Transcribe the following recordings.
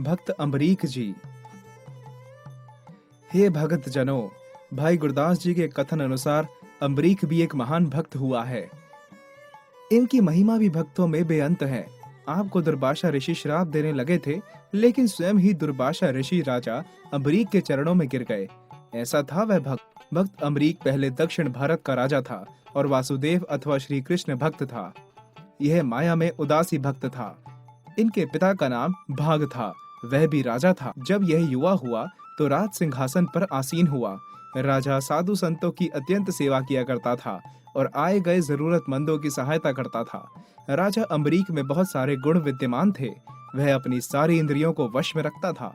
भक्त अम्बरीक जी। हे भगत जनों, भाई गुरदास जी के कथन अनुसार अम्बरीक भी एक महान भक्त हुआ है। इनकी महिमा भी भक्तों में बेअंत है। आपको दुर्वासा ऋषि श्राप देने लगे थे, लेकिन स्वयं ही दुर्वासा ऋषि राजा अम्बरीक के चरणों में गिर गए। ऐसा था वह भक्त अम्बरीक पहले दक्षिण भारत का राजा था और वासुदेव अथवा श्री कृष्ण भक्त था। यह माया में उदासी भक्त था। इनके पिता का नाम भाग था, वह भी राजा था। जब यह युवा हुआ तो राज सिंहासन पर आसीन हुआ। राजा साधु संतों की अत्यंत सेवा किया करता था और आए गए जरूरतमंदों की सहायता करता था। राजा अम्बरीक में बहुत सारे गुण विद्यमान थे। वह अपनी सारी इंद्रियों को वश में रखता था।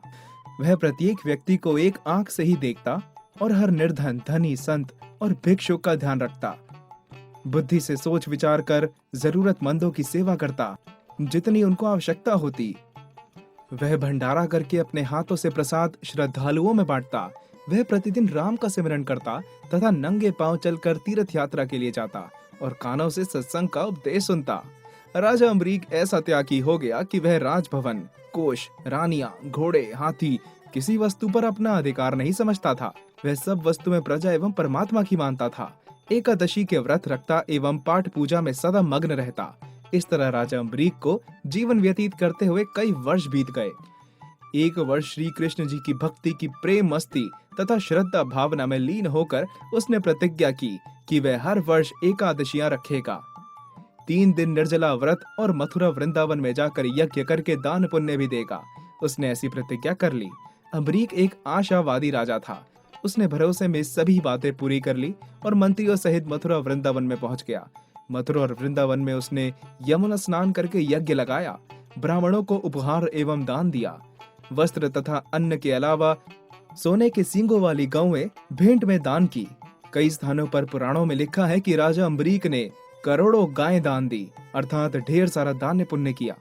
वह प्रत्येक व्यक्ति को एक आंख से ही देखता और हर निर्धन, धनी, संत और भिक्षुक का ध्यान रखता। बुद्धि से सोच विचार कर जरूरतमंदों की सेवा करता, जितनी उनको आवश्यकता होती। वह भंडारा करके अपने हाथों से प्रसाद श्रद्धालुओं में बांटता। वह प्रतिदिन राम का सिमरन करता तथा नंगे पांव चलकर तीर्थ यात्रा के लिए जाता और कानों से सत्संग का उपदेश सुनता। राजा अम्बरीक ऐसा त्यागी हो गया कि वह राजभवन, कोष, रानियां, घोड़े, हाथी, किसी वस्तु पर अपना अधिकार नहीं समझता था। वह सब वस्तु में प्रजा एवं परमात्मा की मानता था। एकादशी के व्रत रखता एवं पाठ पूजा में सदा मग्न रहता। इस तरह राजा अम्बरीक को जीवन व्यतीत करते हुए कई वर्ष बीत गए। एक वर्ष श्री कृष्ण जी की भक्ति की प्रेम मस्ती तथा श्रद्धा भावना में लीन होकर उसने प्रतिज्ञा की कि वह हर वर्ष एकादशियां रखेगा। 3 दिन निर्जला व्रत और मथुरा वृंदावन में जाकर यज्ञ करके दान पुण्य भी देगा। उसने ऐसी प्रतिज्ञा कर ली। अम्बरीक एक आशावादी राजा था। उसने भरोसे में सभी बातें पूरी कर ली और मंत्रियों सहित मथुरा वृंदावन में पहुंच गया। मथुरा और वृंदावन में उसने यमुना स्नान करके यज्ञ लगाया, ब्राह्मणों को उपहार एवं दान दिया। वस्त्र तथा अन्न के अलावा सोने के सींगों वाली गौएं भेंट में दान की। कई स्थानों पर पुराणों में लिखा है कि राजा अम्बरीक ने करोड़ों गायें दान दी, अर्थात ढेर सारा दान पुण्य किया।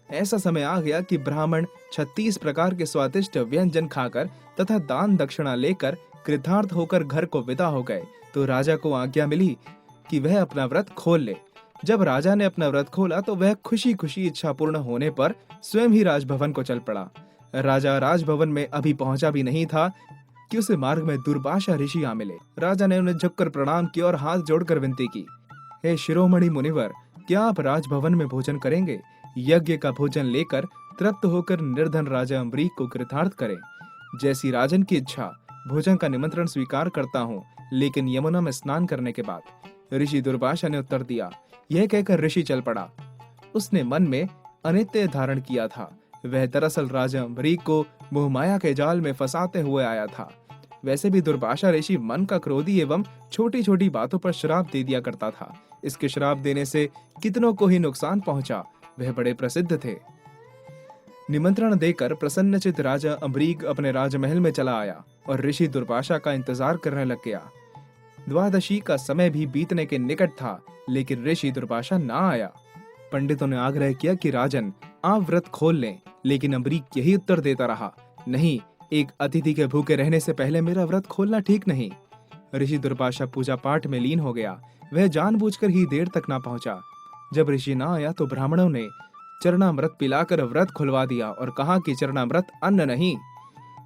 ऐसा समय आ गया कि ब्राह्मण 36 प्रकार के स्वादिष्ट व्यंजन खाकर तथा दान दक्षिणा लेकर कृतार्थ होकर घर को विदा हो गए। तो राजा को आज्ञा मिली कि वह अपना व्रत खोल ले। जब राजा ने अपना व्रत खोला तो वह खुशी खुशी इच्छा पूर्ण होने पर स्वयं ही राजभवन को चल पड़ा। राजा राजभवन में अभी पहुंचा भी नहीं था कि उसे मार्ग में दुर्वासा ऋषि आ मिले। राजा ने उन्हें झुककर प्रणाम किया और हाथ जोड़कर विनती की, हे शिरोमणि मुनिवर, क्या आप राजभवन में भोजन करेंगे? यज्ञ का भोजन लेकर तृप्त होकर निर्धन राजा अम्बरीक को कृतार्थ करें। जैसी राजन की इच्छा, भोजन का निमंत्रण स्वीकार करता हूँ, लेकिन यमुना में स्नान करने के बाद। ऋषि दुर्वासा ने उत्तर दिया। यह कहकर ऋषि चल पड़ा। उसने मन में अनित्य धारण किया था। वह दरअसल राजा अम्बरीक को मोहमाया के जाल में फंसाते हुए आया था। वैसे भी दुर्वासा ऋषि मन का क्रोधी एवं छोटी छोटी बातों पर श्राप दे दिया करता था। इसके श्राप देने से कितनों को ही नुकसान पहुंचा। वह बड़े प्रसिद्ध थे। निमंत्रण देकर प्रसन्नचित राजा अम्बरीक अपने राजमहल में चला आया और ऋषि दुर्वासा का इंतजार करने लग गया। द्वादशी का समय भी बीतने के निकट था, लेकिन ऋषि दुर्वासा न आया। पंडितों ने आग्रह किया कि राजन, आप व्रत खोल लें, लेकिन अम्बरीक यही उत्तर देता रहा, नहीं, एक अतिथि के भूखे रहने से पहले मेरा व्रत खोलना ठीक नहीं। ऋषि दुर्वासा पूजा पाठ में लीन हो गया। वह जानबूझकर ही देर तक ना पहुंचा। जब ऋषि ना आया तो ब्राह्मणों ने चरणामृत पिलाकर व्रत खुलवा दिया और कहा कि चरणामृत अन्न नहीं।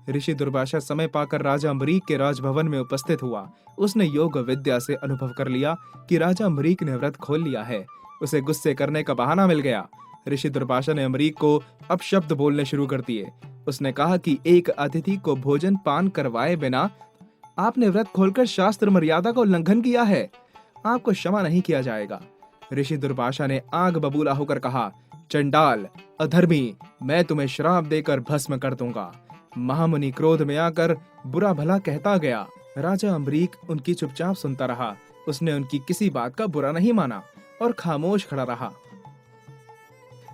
ऋषि दुर्वासा समय पाकर राजा अम्बरीक के राजभवन में उपस्थित हुआ। उसने योग विद्या से अनुभव कर लिया कि राजा अम्बरीक ने व्रत खोल लिया है। उसे गुस्से करने का बहाना मिल गया। ऋषि दुर्वासा ने अम्बरीक को अपशब्द बोलने शुरू कर दिए। उसने कहा कि एक अतिथि को भोजन पान करवाए बिना आपने व्रत खोलकर शास्त्र मर्यादा का उल्लंघन किया है। आपको क्षमा नहीं किया जाएगा। ऋषि दुर्वासा ने आग बबूला होकर कहा, चंडाल, अधर्मी, मैं तुम्हें श्राप देकर भस्म कर दूंगा। महामुनि क्रोध में आकर बुरा भला कहता गया। राजा अम्बरीक उनकी चुपचाप सुनता रहा। उसने उनकी किसी बात का बुरा नहीं माना और खामोश खड़ा रहा।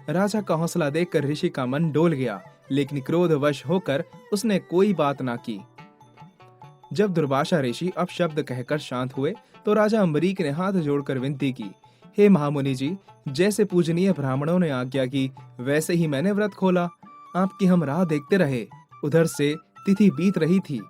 राजा का हौसला देखकर ऋषि का मन डोल गया, लेकिन क्रोधवश होकर उसने कोई बात ना की। जब दुर्वासा ऋषि अपशब्द कहकर शांत हुए तो राजा अम्बरीक ने हाथ जोड़कर विनती की, हे महामुनि जी, जैसे पूजनीय ब्राह्मणों ने आज्ञा की वैसे ही मैंने व्रत खोला। आपकी हम राह देखते रहे। उधर से तिथि बीत रही थी।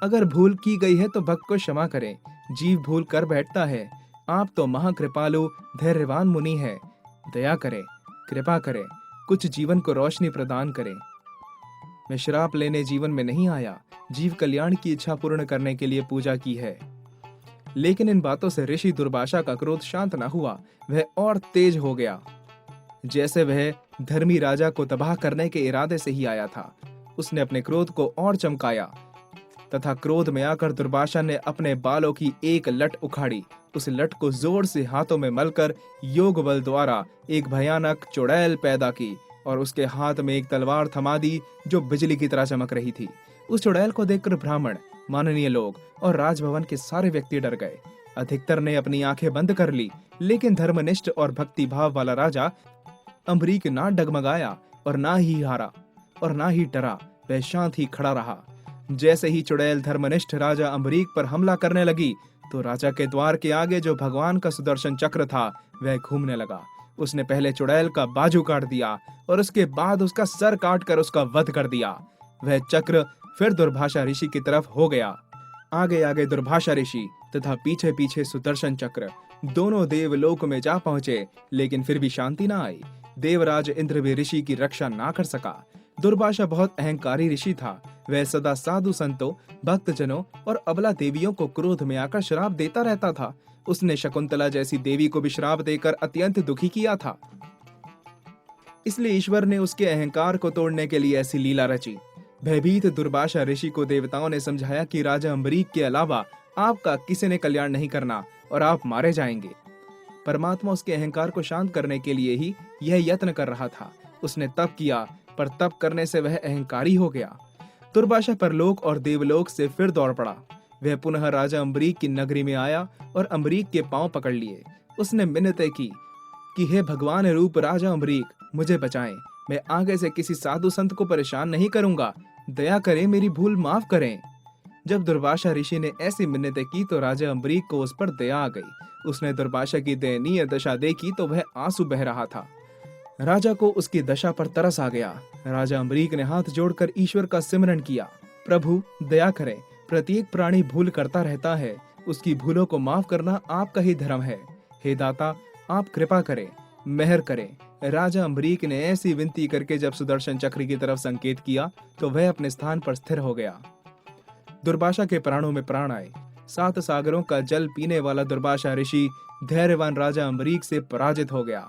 अगर भूल की गई है तो भक्त को क्षमा करें। जीव भूल कर बैठता है। आप तो महाकृपालु धैर्यवान मुनि हैं। दया करें, कृपा करें, कुछ जीवन को रोशनी प्रदान करें। मैं श्राप लेने जीवन में नहीं आया, जीव कल्याण की इच्छा पूर्ण करने के लिए पूजा की है। लेकिन इन बातों से ऋषि दुर्वासा का क्रोध शांत न हुआ, वह और तेज हो गया। जैसे वह धर्मी राजा को तबाह करने के इरादे से ही आया था। उसने अपने क्रोध को और चमकाया तथा क्रोध में आकर दुर्वासा ने अपने बालों की एक लट उखाड़ी। उस लट को जोर से हाथों में मलकर योग बल द्वारा एक भयानक चुड़ैल पैदा की और उसके हाथ में एक तलवार थमा दी जो बिजली की तरह चमक रही थी। उस चुड़ैल को देखकर ब्राह्मण, माननीय लोग और राजभवन के सारे व्यक्ति डर गए। अधिकतर ने अपनी आंखें बंद कर ली, लेकिन धर्मनिष्ठ और भक्ति भाव वाला राजा अम्बरीक ना डगमगाया और ना ही हारा और ना ही डरा। वह शांत ही खड़ा रहा। जैसे ही चुड़ैल धर्मनिष्ठ राजा अम्बरीक पर हमला करने लगी तो राजा के द्वार के आगे जो भगवान का सुदर्शन चक्र था वह घूमने लगा। उसने पहले चुड़ैल का बाजू काट दिया और उसके बाद उसका सर काट कर उसका वध कर दिया। वह चक्र फिर दुर्भाषा ऋषि की तरफ हो गया। आगे आगे दुर्भाषा ऋषि तथा पीछे पीछे सुदर्शन चक्र दोनों देवलोक में जा पहुंचे, लेकिन फिर भी शांति ना आई। देवराज इंद्र भी ऋषि की रक्षा ना कर सका। दुर्वासा बहुत अहंकारी ऋषि था। वह सदा साधु संतों, भक्तजनों और अबला देवियों को क्रोध में आकर श्राप देता रहता था। उसने शकुंतला जैसी देवी को भी श्राप देकर अत्यंत दुखी किया था। इसलिए ईश्वर ने उसके अहंकार को तोड़ने के लिए ऐसी लीला रची। भयभीत दुर्वासा ऋषि को देवताओं ने समझाया कि राजा अम्बरीक के अलावा आपका किसी ने कल्याण नहीं करना और आप मारे जाएंगे। परमात्मा उसके अहंकार को शांत करने के लिए ही यह यत्न कर रहा था। उसने तप किया, पर तप करने से वह अहंकारी हो गया। दुर्वासा परलोक और देवलोक से फिर दौड़ पड़ा। वह पुनः राजा अम्बरीक की नगरी में आया और अम्बरीक के पांव पकड़ लिए। उसने मिन्नतें की कि हे भगवान रूप राजा अम्बरीक, मुझे बचाएं। मैं आगे से किसी साधु संत को परेशान नहीं करूंगा। दया करें, मेरी भूल माफ करें। जब दुर्वासा ऋषि ने ऐसी मिन्नतें की तो राजा अम्बरीक को उस पर दया आ गई। उसने दुर्वासा की दयनीय दशा देखी तो वह आंसू बह रहा था। राजा को उसकी दशा पर तरस आ गया। राजा अम्बरीक ने हाथ जोड़कर ईश्वर का सिमरन किया। प्रभु दया करें, प्रत्येक प्राणी भूल करता रहता है। उसकी भूलों को माफ करना आपका ही धर्म है। हे दाता, आप कृपा करें, मेहर करें। राजा अम्बरीक ने ऐसी विनती करके जब सुदर्शन चक्र की तरफ संकेत किया तो वह अपने स्थान पर स्थिर हो गया। दुर्वासा के प्राणों में प्राण आए। 7 सागरों का जल पीने वाला दुर्वासा ऋषि धैर्यवान राजा अम्बरीक से पराजित हो गया।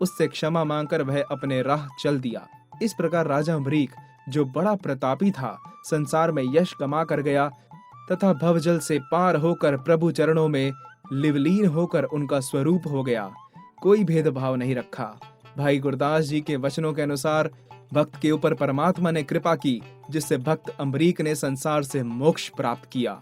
उससे क्षमा मांगकर वह अपने राह चल दिया। इस प्रकार राजा अम्बरीक, जो बड़ा प्रतापी था, संसार में यश कमा कर गया तथा भवजल से पार होकर प्रभु चरणों में लिवलीन होकर उनका स्वरूप हो गया। कोई भेदभाव नहीं रखा। भाई गुरदास जी के वचनों के अनुसार भक्त के ऊपर परमात्मा ने कृपा की, जिससे भक्त अम्बरीक ने संसार से मोक्ष प्राप्त किया।